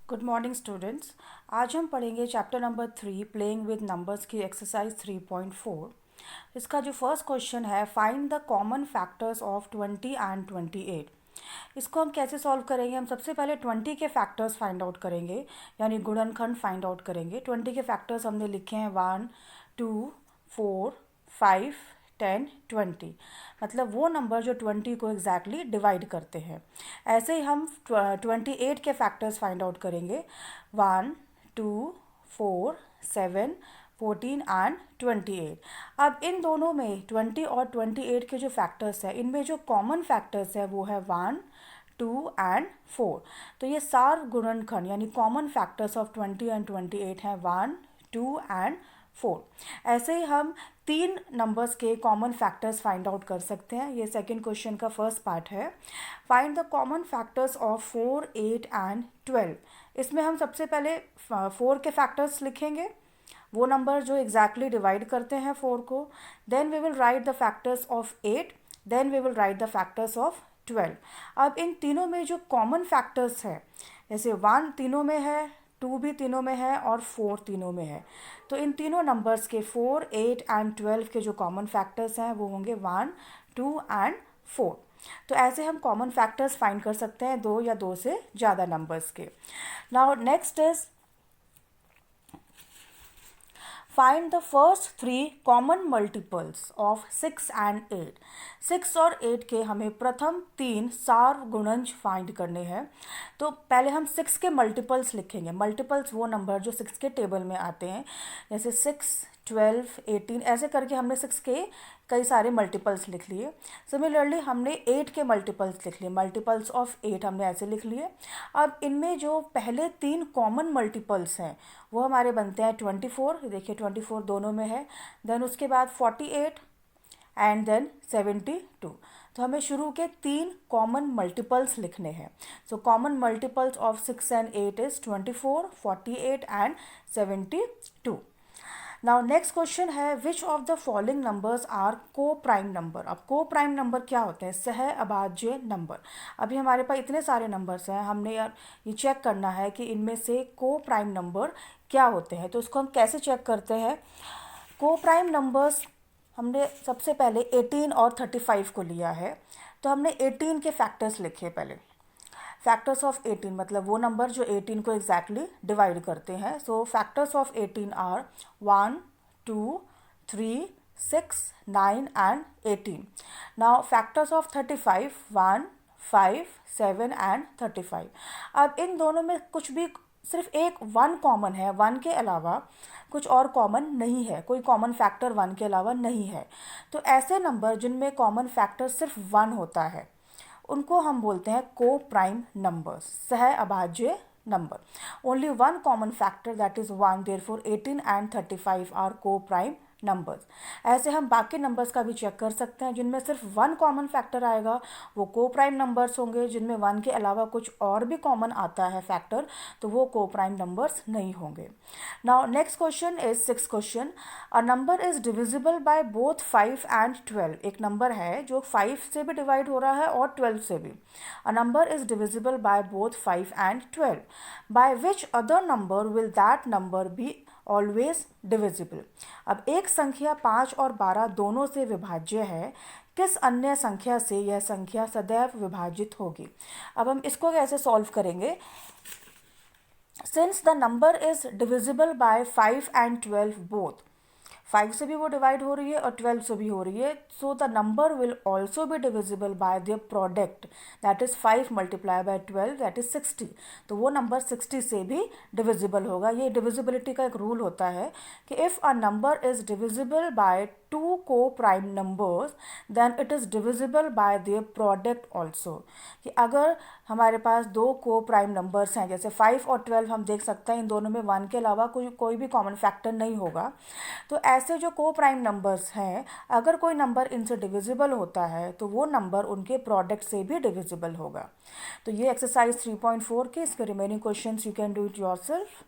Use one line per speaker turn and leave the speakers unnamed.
Good morning students. आज हम पढ़ेंगे chapter number 3 playing with numbers की एक्सरसाइज 3.4। इसका जो फर्स्ट क्वेश्चन है, find the common factors of 20 and 28। इसको हम कैसे सॉल्व करेंगे? हम सबसे पहले 20 के फैक्टर्स फाइंड आउट करेंगे, यानी गुणनखंड फाइंड आउट करेंगे। 20 के फैक्टर्स हमने लिखे हैं 1, 2, 4, 5, 10, 20। मतलब वो नंबर जो 20 को एग्जैक्टली डिवाइड करते हैं। ऐसे ही हम 28 के फैक्टर्स फाइंड आउट करेंगे। 1, 2, 4, 7, 14 एंड 28। अब इन दोनों में 20 और 28 के जो फैक्टर्स हैं, इनमें जो कॉमन फैक्टर्स है वो है 1, 2 एंड 4। तो ये सार गुणनखंड यानी कॉमन फैक्टर्स ऑफ 20 एंड 28 हैं 1, 2 एंड 4। ऐसे ही हम तीन नंबर्स के कॉमन फैक्टर्स फाइंड आउट कर सकते हैं। ये सेकंड क्वेश्चन का फर्स्ट पार्ट है। Find the common factors of 4, 8 and 12। इसमें हम सबसे पहले 4 के फैक्टर्स लिखेंगे, वो नंबर जो एग्जैक्टली डिवाइड करते हैं 4 को। Then we will write the factors of 8, then we will write the factors of 12। अब इन तीनों में जो कॉमन फैक्टर्स है, जैसे 1 तीनों में है, 2 भी तीनों में है और 4 तीनों में है, तो इन तीनों नंबर्स के 4, 8 एंड 12 के जो कॉमन फैक्टर्स हैं वो होंगे 1, 2 एंड 4। तो ऐसे हम कॉमन फैक्टर्स फाइंड कर सकते हैं दो या दो से ज़्यादा नंबर्स के। Now next is find the first 3 common multiples of 6 and 8। 6 और 8 के हमें प्रथम 3 सार गुणज फाइंड करने हैं। तो पहले हम 6 के मल्टीपल्स लिखेंगे। मल्टीपल्स वो नंबर जो 6 के टेबल में आते हैं, जैसे 6, 12, 18, ऐसे करके हमने 6 के कई सारे मल्टीपल्स लिख लिए। सिमिलरली हमने 8 के मल्टीपल्स लिख लिए, मल्टीपल्स ऑफ 8 हमने ऐसे लिख लिए। अब इनमें जो पहले 3 कॉमन मल्टीपल्स हैं वो हमारे बनते हैं 24, देखिए 24 दोनों में है। देन उसके बाद 48 एंड देन 72। तो हमें शुरू के 3 कॉमन मल्टीपल्स लिखने हैं। So common multiples of 6 and 8 is 24, 48 and 72। Now next question है, which of the following numbers are coprime number. अब को प्राइम नंबर क्या होते हैं? सह अभाज्य नंबर। अभी हमारे पास इतने सारे नंबर्स हैं, हमने यार ये चेक करना है कि इनमें से को प्राइम नंबर क्या होते हैं। तो उसको हम कैसे चेक करते हैं? को प्राइम नंबर्स हमने सबसे पहले 18 और 35 को लिया है। तो हमने 18 के फैक्टर्स लिखे पहले। फैक्टर्स ऑफ 18 मतलब वो नंबर जो 18 को एग्जैक्टली डिवाइड करते हैं। So factors of 18 are 1, 2, 3, 6, 9 and 18। Now factors of 35 1, 5, 7 and 35। अब इन दोनों में कुछ भी सिर्फ एक 1 कॉमन है, 1 के अलावा कुछ और कॉमन नहीं है, कोई कॉमन फैक्टर 1 के अलावा नहीं है। तो ऐसे नंबर जिनमें कॉमन फैक्टर सिर्फ 1 होता है उनको हम बोलते हैं को प्राइम नंबर्स, सह अभाज्य number. Only 1 common factor that is 1, therefore 18 and 35 are coprime numbers. ऐसे हम बाकी नंबर्स का भी चेक कर सकते हैं, जिनमें सिर्फ 1 कॉमन फैक्टर आएगा वो को प्राइम नंबर्स होंगे, जिनमें 1 के अलावा कुछ और भी कॉमन आता है फैक्टर तो वो को प्राइम नंबर्स नहीं होंगे। Now next question is 6 question. A number is divisible by both 5 and 12। एक नंबर है जो 5 से भी डिवाइड हो रहा है और 12 से भी। अ number is divisible by both 5 and 12। By which other number will that number be always divisible. अब एक संख्या 5 और 12 दोनों से विभाज्य है, किस अन्य संख्या से यह संख्या सदैव विभाजित होगी? अब हम इसको कैसे सॉल्व करेंगे? Since the number is divisible bye 5 and 12 both, 5 से भी वो डिवाइड हो रही है और 12 से भी हो रही है, so the number will also be divisible by their product that is 5 multiply by 12 that is 60। तो वो नंबर 60 से भी डिविजिबल होगा। ये डिविजिबिलिटी का एक रूल होता है कि if a number is divisible by 2 coprime numbers then it is divisible by their product also. कि अगर हमारे पास 2 को प्राइम नंबर्स हैं, जैसे 5 और 12, हम देख सकते हैं इन दोनों में 1 के अलावा कोई भी कॉमन फैक्टर नहीं होगा। तो ऐसे जो को प्राइम नंबर्स हैं, अगर कोई नंबर इनसे डिविजिबल होता है तो वो नंबर उनके प्रोडक्ट से भी डिविजिबल होगा। तो ये एक्सरसाइज 3.4 के इसके remaining questions you can do it yourself.